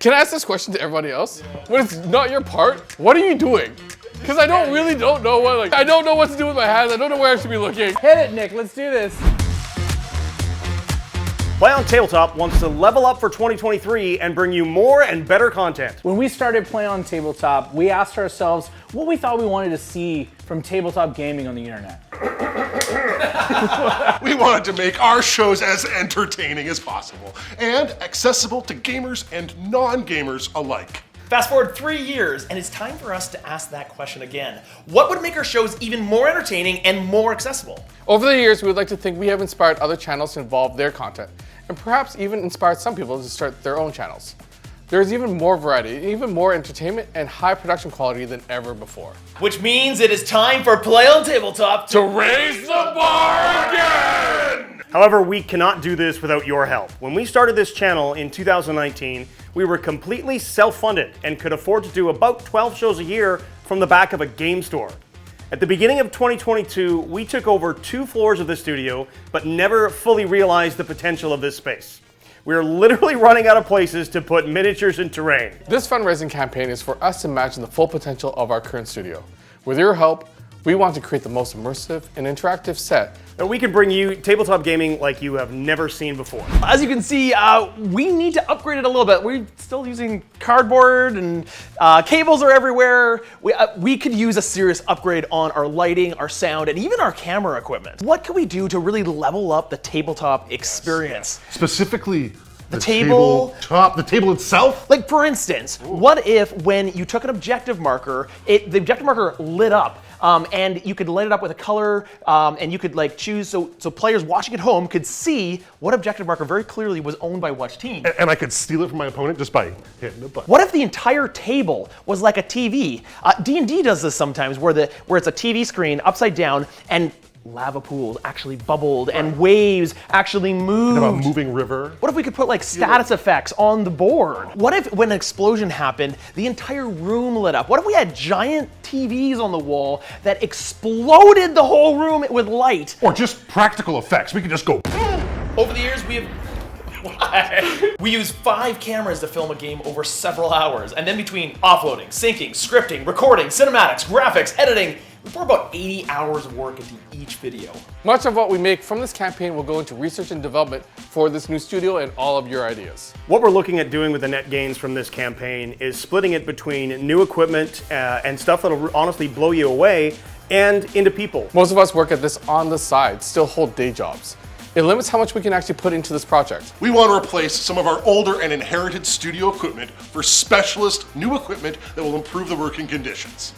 Can I ask this question to everybody else? When it's not your part, what are you doing? Because I don't know what, I don't know what to do with my hands. I don't know where I should be looking. Hit it, Nick, let's do this. Play on Tabletop wants to level up for 2023 and bring you more and better content. When we started Play on Tabletop, we asked ourselves what we thought we wanted to see from tabletop gaming on the internet. We wanted to make our shows as entertaining as possible and accessible to gamers and non-gamers alike. Fast forward 3 years, and it's time for us to ask that question again. What would make our shows even more entertaining and more accessible? Over the years, we would like to think we have inspired other channels to involve their content, and perhaps even inspired some people to start their own channels. There's even more variety, even more entertainment, and high production quality than ever before. Which means it is time for Play on Tabletop To raise the bar again! However, we cannot do this without your help. When we started this channel in 2019, we were completely self-funded and could afford to do about 12 shows a year from the back of a game store. At the beginning of 2022, we took over 2 floors of the studio, but never fully realized the potential of this space. We are literally running out of places to put miniatures and terrain. This fundraising campaign is for us to imagine the full potential of our current studio. With your help, we want to create the most immersive and interactive set that we can bring you tabletop gaming like you have never seen before. As you can see, we need to upgrade it a little bit. We're still using cardboard and cables are everywhere. We could use a serious upgrade on our lighting, our sound, and even our camera equipment. What can we do to really level up the tabletop experience? Specifically, The table itself? Like for instance, what if when you took an objective marker, the objective marker lit up, and you could light it up with a color, and you could like choose so players watching at home could see what objective marker very clearly was owned by which team. And I could steal it from my opponent just by hitting the button. What if the entire table was like a TV? D&D does this sometimes, where it's a TV screen upside down and lava pools actually bubbled and waves actually moved. A moving river. What if we could put like status effects on the board? What if when an explosion happened, the entire room lit up? What if we had giant TVs on the wall that exploded the whole room with light? Or just practical effects. We could just go. Over the years, we use 5 cameras to film a game over several hours, and then between offloading, syncing, scripting, recording, cinematics, graphics, editing, we pour about 80 hours of work into each video. Much of what we make from this campaign will go into research and development for this new studio and all of your ideas. What we're looking at doing with the net gains from this campaign is splitting it between new equipment and stuff that'll honestly blow you away and into people. Most of us work at this on the side, still hold day jobs. It limits how much we can actually put into this project. We want to replace some of our older and inherited studio equipment for specialist new equipment that will improve the working conditions.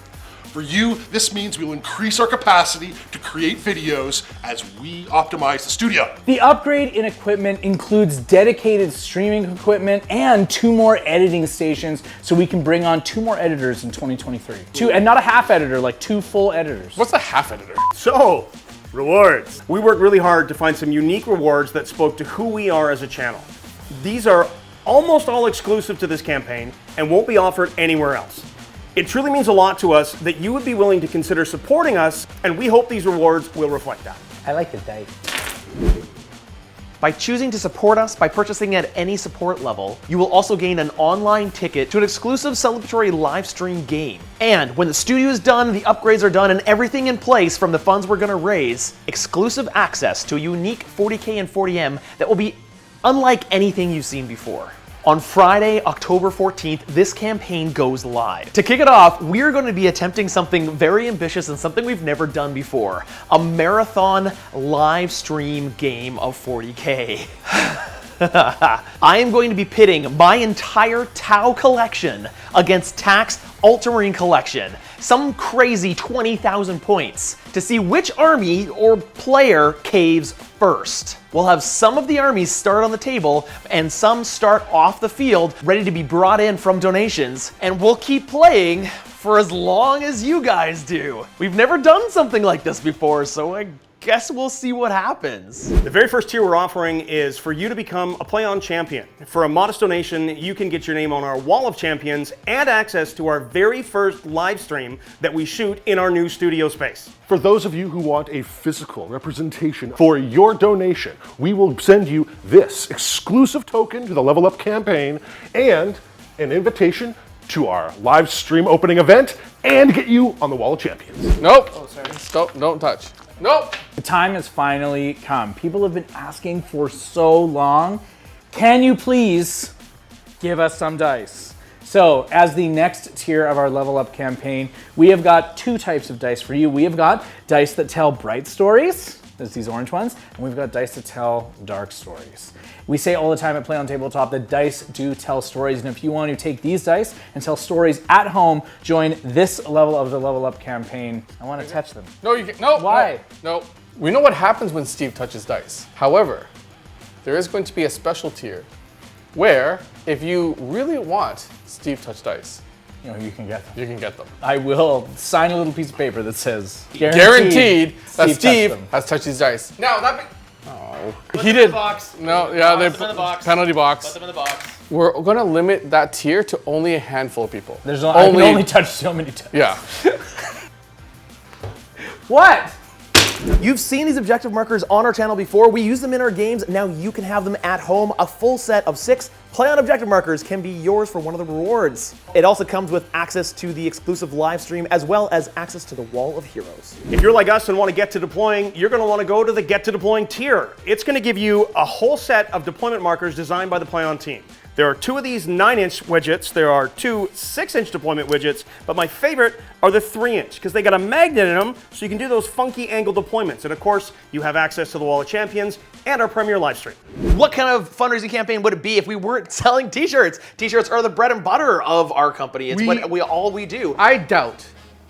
For you, this means we will increase our capacity to create videos as we optimize the studio. The upgrade in equipment includes dedicated streaming equipment and 2 more editing stations so we can bring on 2 more editors in 2023. 2, and not a half editor, like 2 full editors. What's a half editor? So, rewards. We worked really hard to find some unique rewards that spoke to who we are as a channel. These are almost all exclusive to this campaign and won't be offered anywhere else. It truly means a lot to us that you would be willing to consider supporting us, and we hope these rewards will reflect that. I like the dice. By choosing to support us by purchasing at any support level, you will also gain an online ticket to an exclusive celebratory live stream game. And when the studio is done, the upgrades are done, and everything in place from the funds we're gonna raise, exclusive access to a unique 40K and 40M that will be unlike anything you've seen before. On Friday, October 14th, this campaign goes live. To kick it off, we're going to be attempting something very ambitious and something we've never done before. A marathon live stream game of 40K. I am going to be pitting my entire Tau collection against Tac's Ultramarine collection, some crazy 20,000 points, to see which army or player caves first. We'll have some of the armies start on the table and some start off the field, ready to be brought in from donations, and we'll keep playing for as long as you guys do. We've never done something like this before, so I guess we'll see what happens. The very first tier we're offering is for you to become a Play On champion. For a modest donation, you can get your name on our wall of champions and access to our very first live stream that we shoot in our new studio space. For those of you who want a physical representation for your donation, we will send you this exclusive token to the Level Up campaign and an invitation to our live stream opening event and get you on the Wall of Champions. Nope. Oh, sorry. Stop. Don't touch. Nope. The time has finally come. People have been asking for so long. Can you please give us some dice? So as the next tier of our Level Up campaign, we have got two types of dice for you. We have got dice that tell bright stories, there's these orange ones, and we've got dice that tell dark stories. We say all the time at Play on Tabletop that dice do tell stories, and if you want to take these dice and tell stories at home, join this level of the Level Up campaign. I want to touch them. No, you can't. No. Why? No. We know what happens when Steve touches dice. However, there is going to be a special tier where if you really want Steve touch dice, You know, you can get them. you can get them. I will sign a little piece of paper that says Guaranteed that touched Steve them. has touched these dice. Now that Put he them did. in the box. No, yeah, they Put them in the box. penalty box. Put them in the box. We're gonna limit that tier to only a handful of people. There's I can only touch so many times. Yeah. What? You've seen these objective markers on our channel before. We use them in our games. Now you can have them at home. A full set of 6 Play on objective markers can be yours for one of the rewards. It also comes with access to the exclusive live stream as well as access to the Wall of Heroes. If you're like us and want to get to deploying, you're going to want to go to the Get to Deploying tier. It's going to give you a whole set of deployment markers designed by the Play On team. There are 2 of these 9-inch widgets, there are 2 6-inch deployment widgets, but my favorite are the 3-inch, because they got a magnet in them, so you can do those funky angle deployments. And of course, you have access to the Wall of Champions and our premier live stream. What kind of fundraising campaign would it be if we weren't selling t-shirts? T-shirts are the bread and butter of our company. It's all we do. I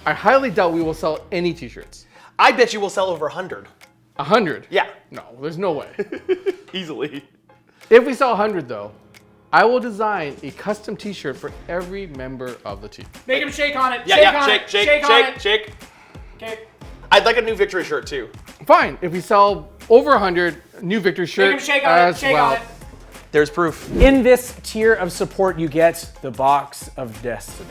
highly doubt we will sell any t-shirts. I bet you will sell over 100. 100? Yeah. No, there's no way. Easily. If we sell 100 though, I will design a custom t-shirt for every member of the team. Make him shake on it. Shake. Okay. I'd like a new victory shirt too. Fine, if we sell over 100, new victory shirt as well. There's proof. In this tier of support, you get the Box of Destiny.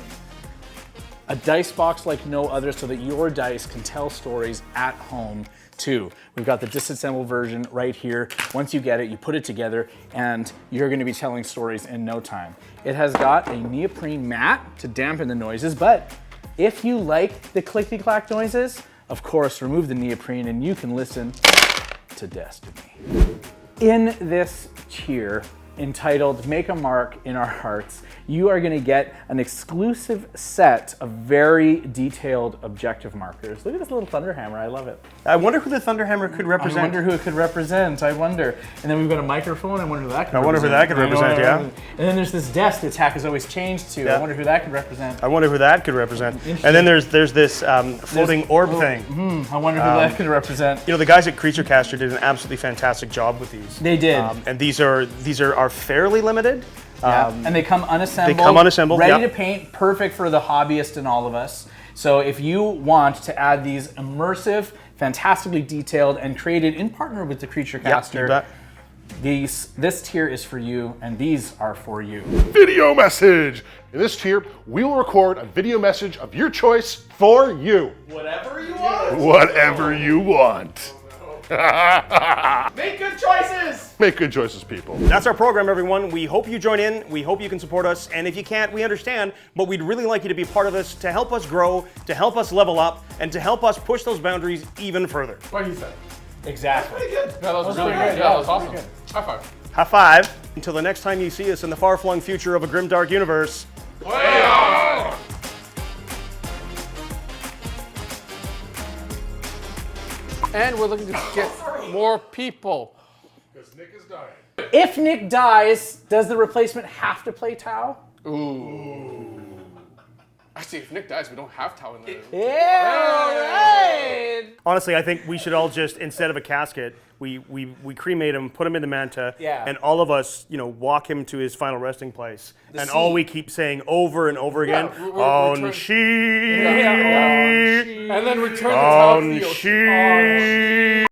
A dice box like no other so that your dice can tell stories at home too. We've got the disassembled version right here. Once you get it, you put it together and you're gonna be telling stories in no time. It has got a neoprene mat to dampen the noises, but if you like the clicky-clack noises, of course, remove the neoprene and you can listen to Destiny. In this tier, entitled Make a Mark in Our Hearts, you are gonna get an exclusive set of very detailed objective markers. Look at this little Thunderhammer, I love it. I wonder who the Thunderhammer could represent. I wonder who it could represent, I wonder. And then we've got a microphone, I wonder who that could represent. I wonder who that could represent, yeah. And then there's this desk the attack has always changed to. Yeah. I wonder who that could represent. I wonder who that could represent. And then there's this floating orb thing. I wonder who that could represent. You know, the guys at Creature Caster did an absolutely fantastic job with these. They did. And these are fairly limited. Yeah. And they come unassembled. They come unassembled, ready yep. to paint, perfect for the hobbyist and all of us. So if you want to add these immersive, fantastically detailed, and created in partner with the Creature Caster, you bet. this tier is for you, and these are for you. Video message. In this tier, we will record a video message of your choice for you. Whatever you want. Whatever you want. Make good choices. Make good choices, people. That's our program, everyone. We hope you join in. We hope you can support us. And if you can't, we understand. But we'd really like you to be part of this, to help us grow, to help us level up, and to help us push those boundaries even further. What he said. Exactly. Yeah, that was really pretty good. good. Yeah, that was Yeah, awesome. pretty High five. High five. Until the next time you see us in the far-flung future of a grimdark universe. And we're looking to get more people. Because Nick is dying. If Nick dies, does the replacement have to play Tau? Ooh. Actually, if Nick dies, we don't have Tau in there. Yeah, right. Honestly, I think we should all just, instead of a casket, we cremate him, put him in the manta, Yeah. and all of us, walk him to his final resting place. The And all sea. we keep saying over and over again, we're on return- she, And then return the Tau to the ocean. on she.